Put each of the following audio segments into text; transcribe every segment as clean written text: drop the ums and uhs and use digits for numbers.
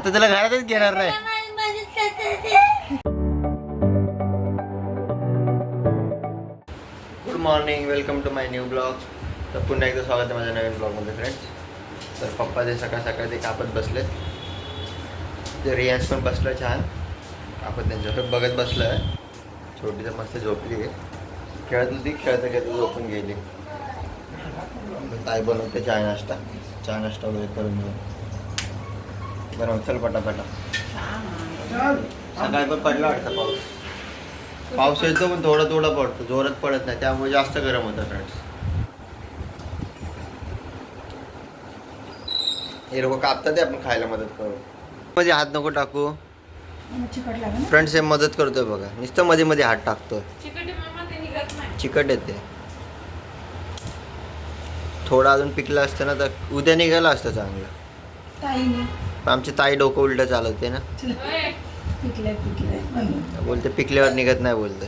आता तुला घरातच घेणार नाही. Good morning, welcome to my new blog. तर पुन्हा एकदा स्वागत आहे माझ्या नवीन ब्लॉगमध्ये फ्रेंड्स. तर पप्पा ते सकाळ सकाळ ते कापत बसलेत. ते रियाज पण बसलं छान कापत, त्यांच्याकडे बघत बसलं आहे. छोटी तर मस्त झोपली आहे, खेळत होती, खेळता खेळता झोपून गेली. ताई बनवते चहा नाश्ता वगैरे करून घेऊ. बरं चल पटापटा. सकाळी पण पडला वाटतं पाऊस येतो पण थोडा थोडा पडतो, जोरात पडत नाही, त्यामुळे जास्त गरम होतं फ्रेंड्स. हे लोक कापतात ते आपण खायला मदत करू. मध्ये हात नको टाकू फ्रेंड्स. हे मदत करतोय बघा, नुसतं मध्ये मध्ये हात टाकतोय. चिकट येते. थोडं अजून पिकलं असतं ना तर उद्या निघालं असतं चांगलं. आमची ताई डोकं उलट चालवते ना, बोलते पिकल्यावर निघत नाही बोलते.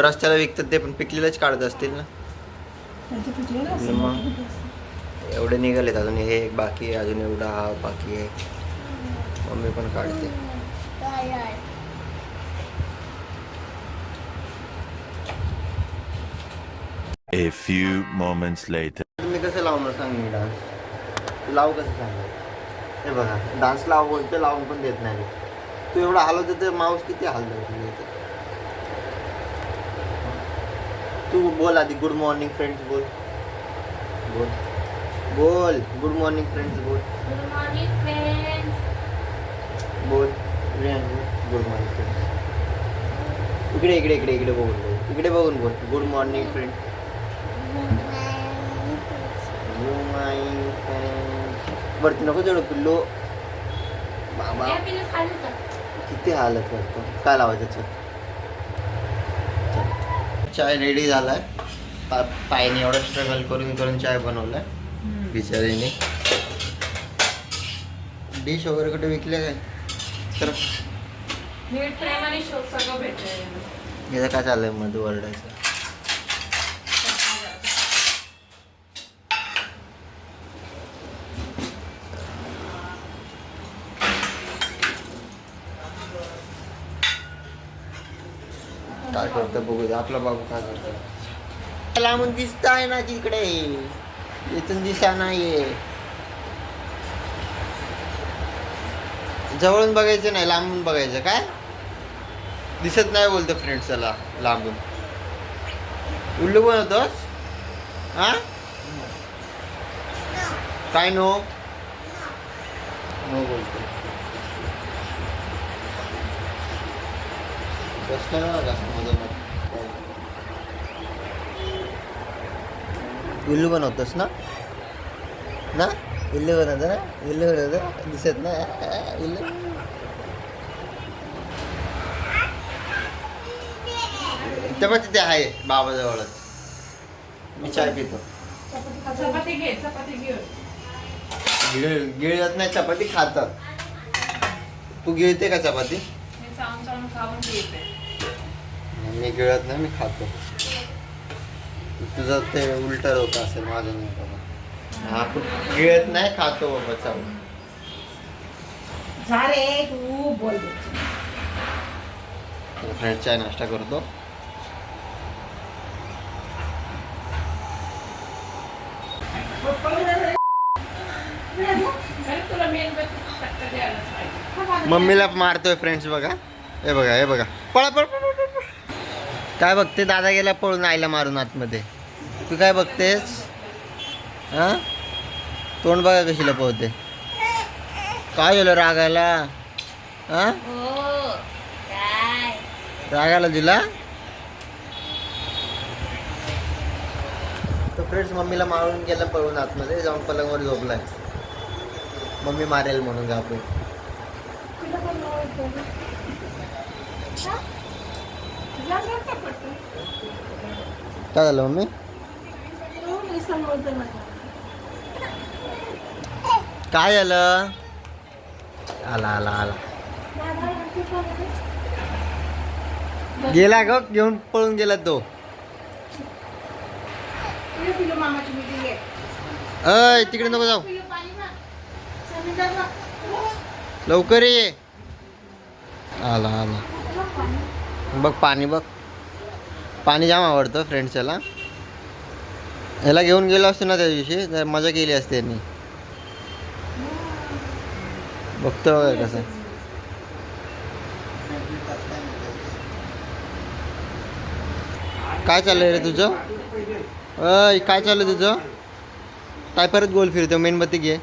रस्त्याला विकतात ते पण पिकलेलंच काढत असतील ना. मग एवढे निघालेत, अजून हे एक बाकी आहे, अजून एवढा हा बाकी आहे. मम्मी पण काढते. A few moments later. तुम्ही कसं लावणार सांग मी डान्स? लावू कसं सांगा? हे बघा, डान्स लाव बोलते, लावून पण देत नाही. तू एवढा हलवते तर माऊस किती हलतो. तू बोल आधी, गुड मॉर्निंग फ्रेंड्स बोल. बोल बोल गुड मॉर्निंग फ्रेंड्स बोल. Good morning friends. बोल गुड मॉर्निंग फ्रेंड्स. इकडे इकडे इकडे इकडे बघून बोल, इकडे बघून बोल. Good morning friends. वरती नको चढू पिल्लो. बाबा किती हालत करतो. काय लावायचं? चाय रेडी झालाय. ताईने एवढं स्ट्रगल करून करून चाय बनवलाय बिचारीने. डिश वगैरे कुठे विकले काय तर याचं काय चाललंय मधू वरडायचं. काय करतं बघू आपला बाबू काय करतो. लांबून दिसत आहे ना तिकडे, इथून दिसा नाहीये. जवळून बघायचं नाही, लांबून बघायचं. काय दिसत नाही बोलतो फ्रेंड्स. चला लांबून. उल्लू बनवतोस हा? काय नो नो बोलतो. इल्लू बनवतोस ना? ना इल्लू बनवतो ना, इल्लू बनवतो. दिसत ना इल्लू. तेव्हा तिथे आहे बाबाजवळच. मी चाय पितो. गिळत नाही चपाती, खातात. तू गिळते का चपाती? मी गिळत नाही, मी खातो. तुझं ते उलट होत असेल, माझं नाही बाबा. हा गिळत नाही, खातो बाबा चावून. फ्रेंड्स चाय नाश्ता करतो. मम्मीला मारतोय फ्रेंड्स. बघा हे बघा, हे बघा. पळा पळ. काय बघते? दादा गेला पळून आईला मारून आतमध्ये. तू काय बघतेस हा? तोंड बघा कशी लपवते. काय झालं रागाला हा? रागाला दिला. तो फ्रेंड्स मम्मीला मारून गेला पळून आतमध्ये, जाऊन पलंगवर झोपलाय. मम्मी मारेल म्हणून घाबरून. काय झालं मम्मी? काय झालं? आला आला आला. गेला ग, घेऊन पळून गेला तो. अय तिकडे नको जाऊ. लवकर ये. आला आला. बघ पाणी बघ. पाणी जाम आवडतं फ्रेंड्स याला. याला घेऊन गेलो असतो ना त्या दिवशी तर मजा केली असते यांनी. बघतो बघा कसं. काय चाललंय रे तुझं? अय काय चाललंय तुझं? काय परत गोल फिरतो? मेणबत्ती घे.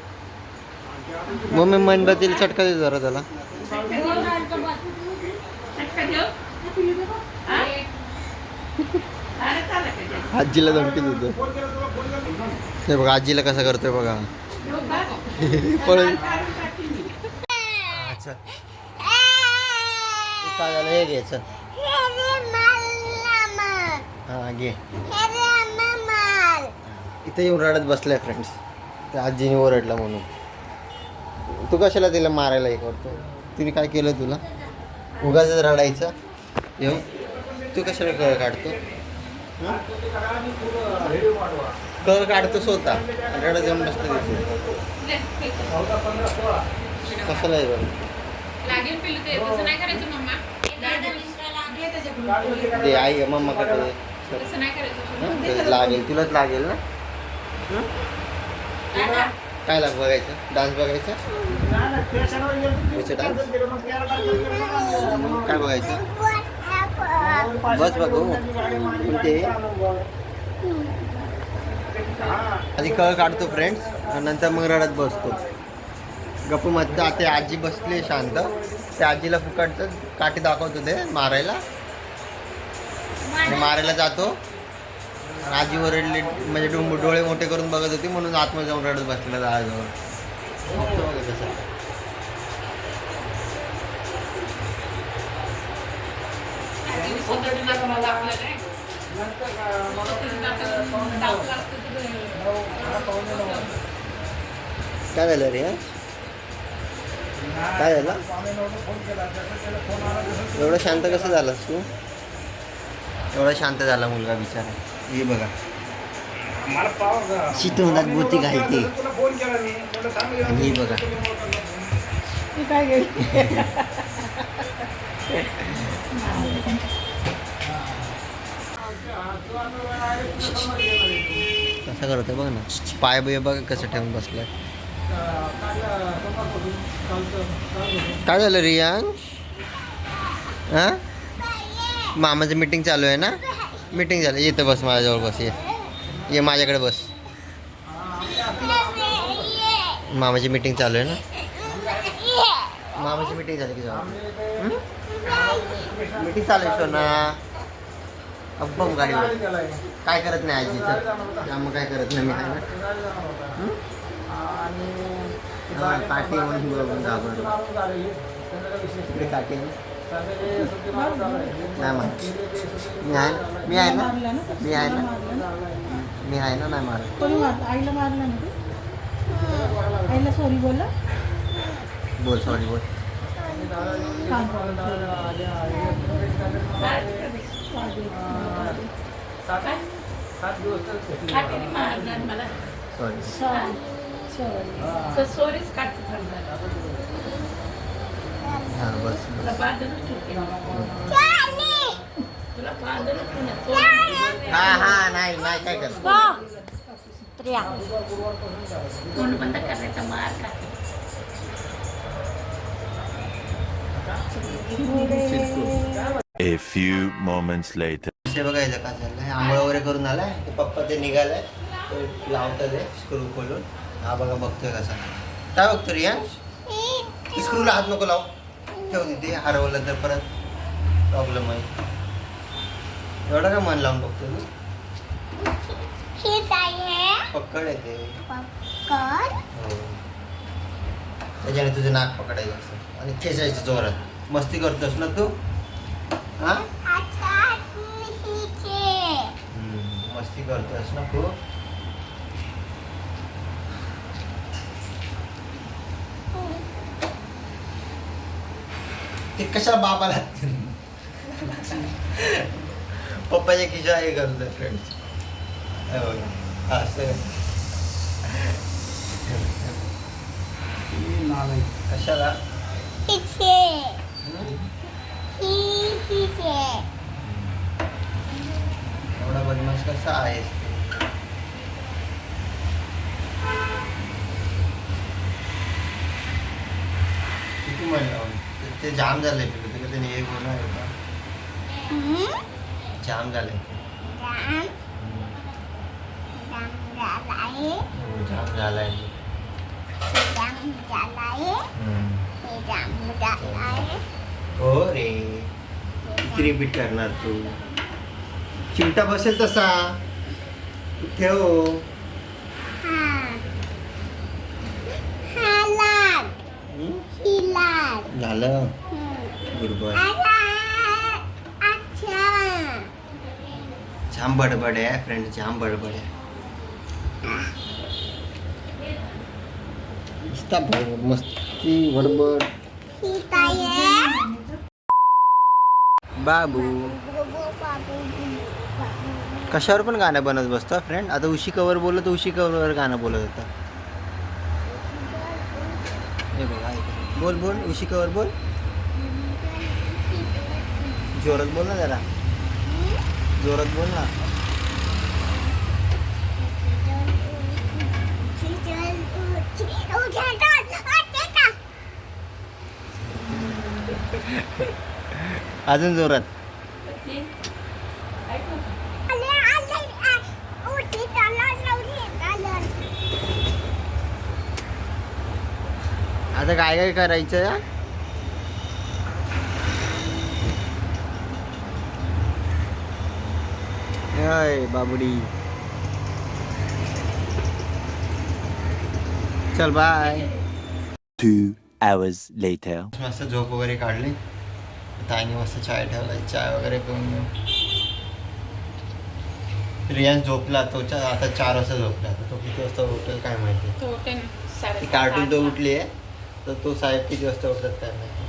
मग मी मेणबत्तीला चटका दे जरा त्याला. आजीला धमकी देतो. हे बघा आजीला कसं करतोय बघा. पळून. चल. काय झालं हे घे चल. हा घे. इथे येऊन रडत बसलाय फ्रेंड्स. त्या आजीने ओरडला म्हणून. तू कशाला तिला मारायला हे करतो? तिने काय केलं तुला? उगाच रडायचं येऊन. तू कशाला कळ काढतो? कळ काढतो स्वतः रडत जाऊन बसतो तिथे. कशाला आहे बरं? ते आई मम्मा कडे लागेल. तुलाच लागेल ना. काय लाग बघायचं? डान्स बघायचा? काय बघायचं? बस बघू. ते आधी कळ काढतो फ्रेंड्स नंतर मग रडत बसतो. गप्पू मध्ये ते आजी बसली शांत. त्या आजीला फुकटचं काठी दाखवतो ते मारायला. मारायला जातो. आजी ओरडली म्हणजे डोळे मोठे करून बघत होती म्हणून आतमध्ये जाऊन रडत बसलेला दाराजवळ. तसं काय झालं रे? काय झालं? एवढं शांत कसं झालास तू? एवढा शांत झाला मुलगा बिचारा. हे बघा शीतोंडात बोती घालते. आणि हे बघा कसं करतोय बघ ना. पाय बिय बघ कसं ठेवून बसलाय. काय झालं रियान? हां मामाचं मीटिंग चालू आहे ना. मीटिंग झालं. येतं बस माझ्याजवळ बस. ये माझ्याकडे बस. मामाची मीटिंग चालू आहे ना. मामाची मीटिंग झाली की जाऊ. मीटिंग चालू आहे सोना. अब्बम गाडीवर काय करत नाही आजीचं. त्यामुळे काय करत नाही मी. काय ना काठी म्हणून घाबरलो. इकडे काठी नाही मार. मी आहे ना. मी आहे ना. मी आहे ना. नाही मार. आईला मारला ना तू. आईला सॉरी बोलला. बोल सॉरी बोल. सॉरी. हां बस. हां हां नाही नाही काय कर. A few moments later. ते बघायचं का चाललंय. आंघोळ वगैरे करून आलाय. ते पप्पा ते निघालाय. लावतात ते स्क्रू खोलून. हा बघा बघतोय कसा. काय बघतो रिया? स्क्रूला हात नको लाव. ठेव तिथे. हरवलं तर परत प्रॉब्लेम आहे. एवढं काय मन लावून बघतो तू? पकड येते. हो. त्याच्याने तुझं नाक पकडायचं असं आणि खेचायचं जोरात. मस्ती करतोस ना तू? हा मस्ती करतोस ना खूप. ते कशाला बाबाला पप्पाच्या खिशा हे करतोय फ्रेंड्स. असं कशाला एवढा बदमाश कसा आहेस किती म्हणलं ते जाम झालंय तुला त्याने हे बोलणार आहे का जाम झालंय जाम झालाय हो रे किती रिपीट करणार तू चिमटा बसेल तसा तू ठेव झालं गुड बॉय जाम बडबड आहे फ्रेंड जाम बडबड आहे मस्ती बडबड बाबू कशावर पण गाणं बनत बसतं फ्रेंड आता उशी कवर बोललं तर उशी कवर गाणं बोलत होतं हे बघ ऐक बोल बोल उशी कवर बोल जोरात बोल ना जरा जोरात बोल ना अजून जोरात आता काय काय करायचं हाय बाबुडी चल बाय 2 hours later. मस्त झोप वगैरे काढली ताईने मस्त चाय ठेवला चाय वगैरे पिऊन रियान झोपला तो आता 4 वाजता झोपला तो किती वाजता उठेल काय माहिती कार्टून तो उठली आहे तर तो साहेब किती वाजता उठतात काय माहिती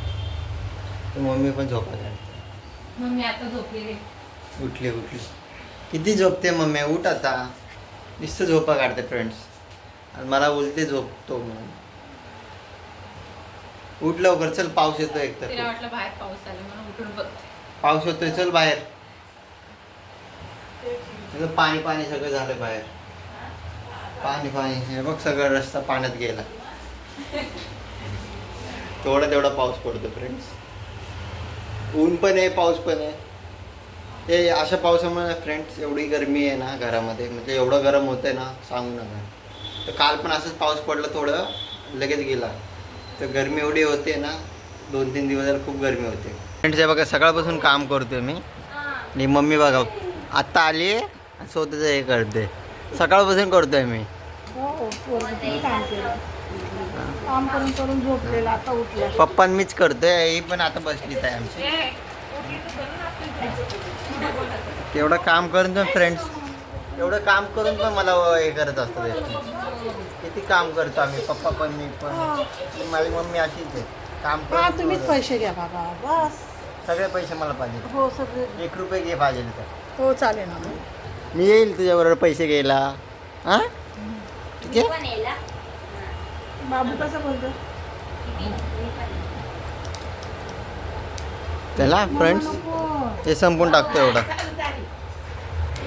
तर मम्मी पण झोपा काढते मम्मी आता झोपली उठली किती झोपते मम्मी उठ आता नुसतं झोपा काढते फ्रेंड्स आणि मला बोलते झोपतो म्हणून उठ लवकर चल पाऊस येतो एक तर वाटलं बाहेर पाऊस आला म्हणून उठून बघते पाऊस होतोय चल बाहेर पाणी पाणी सगळं झालं बाहेर पाणी हे बघ सगळं रस्ता पाण्यात गेला तेवढा पाऊस पडतो फ्रेंड्स ऊन पण आहे पाऊस पण आहे हे अशा पावसामुळे फ्रेंड्स एवढी गरमी आहे ना घरामध्ये म्हणजे एवढं गरम होतंय ना सांगू नका तर काल पण असंच पाऊस पडला थोडं लगेच गेला तर गरमी एवढी होते ना 2-3 दिवस खूप गरमी होते फ्रेंड्स हे बघा सकाळपासून काम करतोय मी आणि मम्मी बघा आत्ता आली स्वतःच हे करते सकाळपासून करतोय मी काम करून झोपलेला आता उठला पप्पा मीच करतोय ही पण आता बसलीच आहे आमची एवढं काम करून पण फ्रेंड्स एवढं काम करून पण मला हे करत असतं किती काम करतो आम्ही पप्पा पण मी पण माझी मम्मी अशीच आहे काम तुम्हीच करून पैसे घ्या बाबा बस सगळे पैसे मला पाहिजे हो सगळे 1 रुपये घे पाहिजे तर हो चालेल ना मी येईल तुझ्याबरोबर पैसे घ्यायला हां ठीक आहे बाबू कसं बोलतो त्याला फ्रेंड्स हे संपून टाकतो एवढा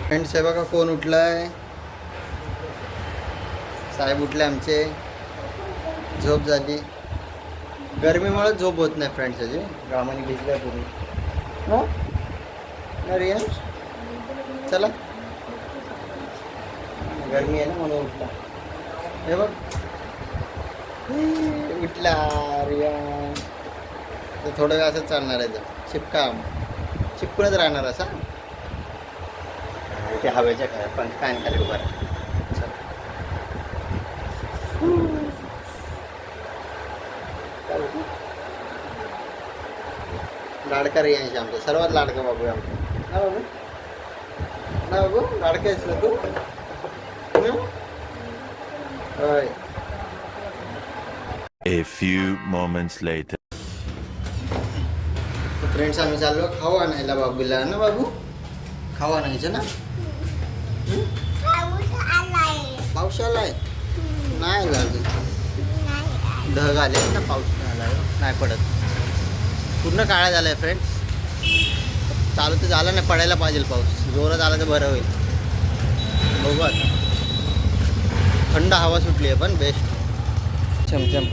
फ्रेंड्स हे बघा कोण उठलाय साहेब उठले आमचे झोप झाली गरमीमुळे झोप होत नाही फ्रेंड्स याची घामाने भिजल्या पूर्ण हो रिया चला गरमी आहे ना म्हणून उठला हे बघ उठला रिया तर थोडं वेळ असंच चालणार आहे तर चिपकूनच राहणार असा ते हवेच्या काय पण फॅन खाली उभा लाडका रे यांशी आमचा सर्वात लाडका बाबू आहे आमचा ना बाबू ना बाबू लाडका आहेस ना तू होय A few moments later. Friends आम्ही चाललो खाऊ आणायला बाबूला ना बाबू खाऊ आणायचं ना पाऊस आलाय नाही लागेल ढग आले ना, पाऊस नाही आला नाही पडत. पूर्ण काळा झाला आहे फ्रेंड्स. चालू तर झालं नाही, पडायला पाहिजे पाऊस. जोरात आला तर बरं होईल. बघू आता. थंड हवा सुटली आहे पण बेस्ट. छमछम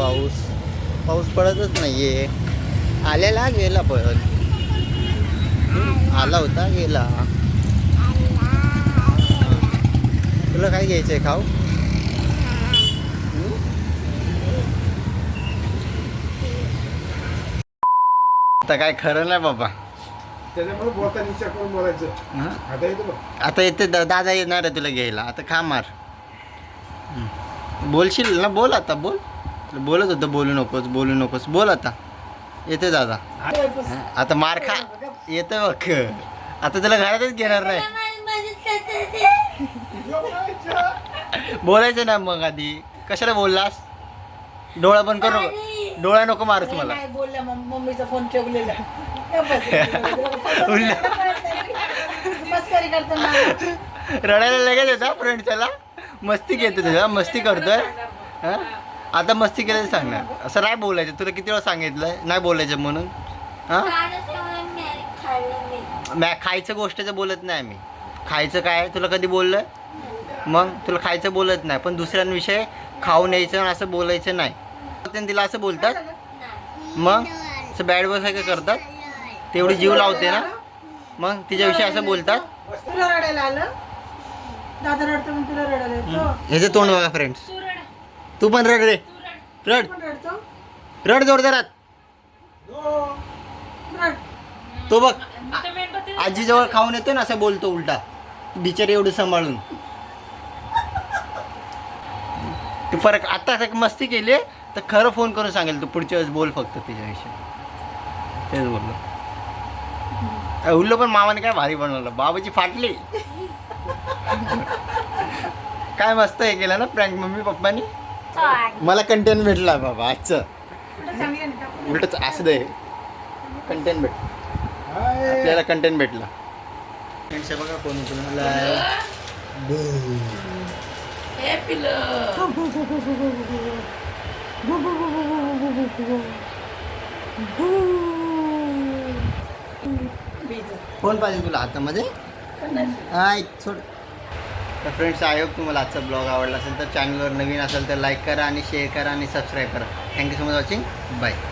पाऊस पडतच नाही आहे. आलेला गेला परत. आला होता गेला. तुला काय घ्यायचं आहे खाऊ? आता काय खरं नाही बाबा. त्याच्यामुळे बोलता निश्चय करून बोलायचं. आता येतो बघ. आता येते दादा येणार आहे तुला घ्यायला. आता खा मार. बोलशील ना, बोल आता बोल. बोलत होतं बोलू नकोस बोल आता. येते दादा. आता मार खा. येतं बघ. आता तुला घरातच घेणार नाही. बोलायचं ना मग आधी. कशाला बोललास? डोळा बंद करू. डोळा नको मारूस मला. नाही बोलल्या मम्मीचा फोन ठेवलेला. मस्करी करताना रडायला लगेच येतात फ्रेंड. त्याला मस्ती घेते तुझ्या. मस्ती करतोय. हा? आता मस्ती केलं तर सांगणार. असं नाही बोलायचं. तुला किती वेळा सांगितलंय नाही बोलायचं म्हणून. हां खायचं गोष्टीचं बोलत नाही मी. खायचं काय तुला कधी बोललं? मग तुला खायचं बोलत नाही, पण दुसऱ्यांविषयी खाऊन यायचं आणि असं बोलायचं नाही. तिला असं बोलतात. मग असं बॅड बॉय काय करतात. तेवढी जीव लावते ना, मग तिच्याविषयी असं बोलतात. तुला रडायला आलं. दादा रडतो म्हणून तुला रडायला येतो. ह्याचं तोंड बघा फ्रेंड्स. तू पण रड रे. रड कोण रडतो? रड जोरदारात. रड. तो बघ आजीजवळ खाऊन येतो ना, असं बोलतो उलटा. बिचारी एवढं सांभाळून. तू परत आता मस्ती केली तर खरं फोन करून सांगेल. तू पुढच्या वेळेस बोल फक्त तिच्याविषयी. तेच बोललो. उरलं पण मामाने काय भारी बनवलं. बाबाची फाटली. काय मस्त हे केलं ना प्रँक मम्मी पप्पानी. मला कंटेंट भेटला बाबा आजचं. उलट असं दे कंटेंट भेट. आपल्याला कंटेंट भेटला. फ्रेंड्स बघा कोण उचलून फोन पाहिजे तुला हातामध्ये. हाय सोड. तर फ्रेंड्स आय होप तुम्हाला आजचा ब्लॉग आवडला असेल तर चॅनलवर नवीन असेल तर लाईक करा आणि शेअर करा आणि सबस्क्राईब करा. Thank you so much watching. Bye.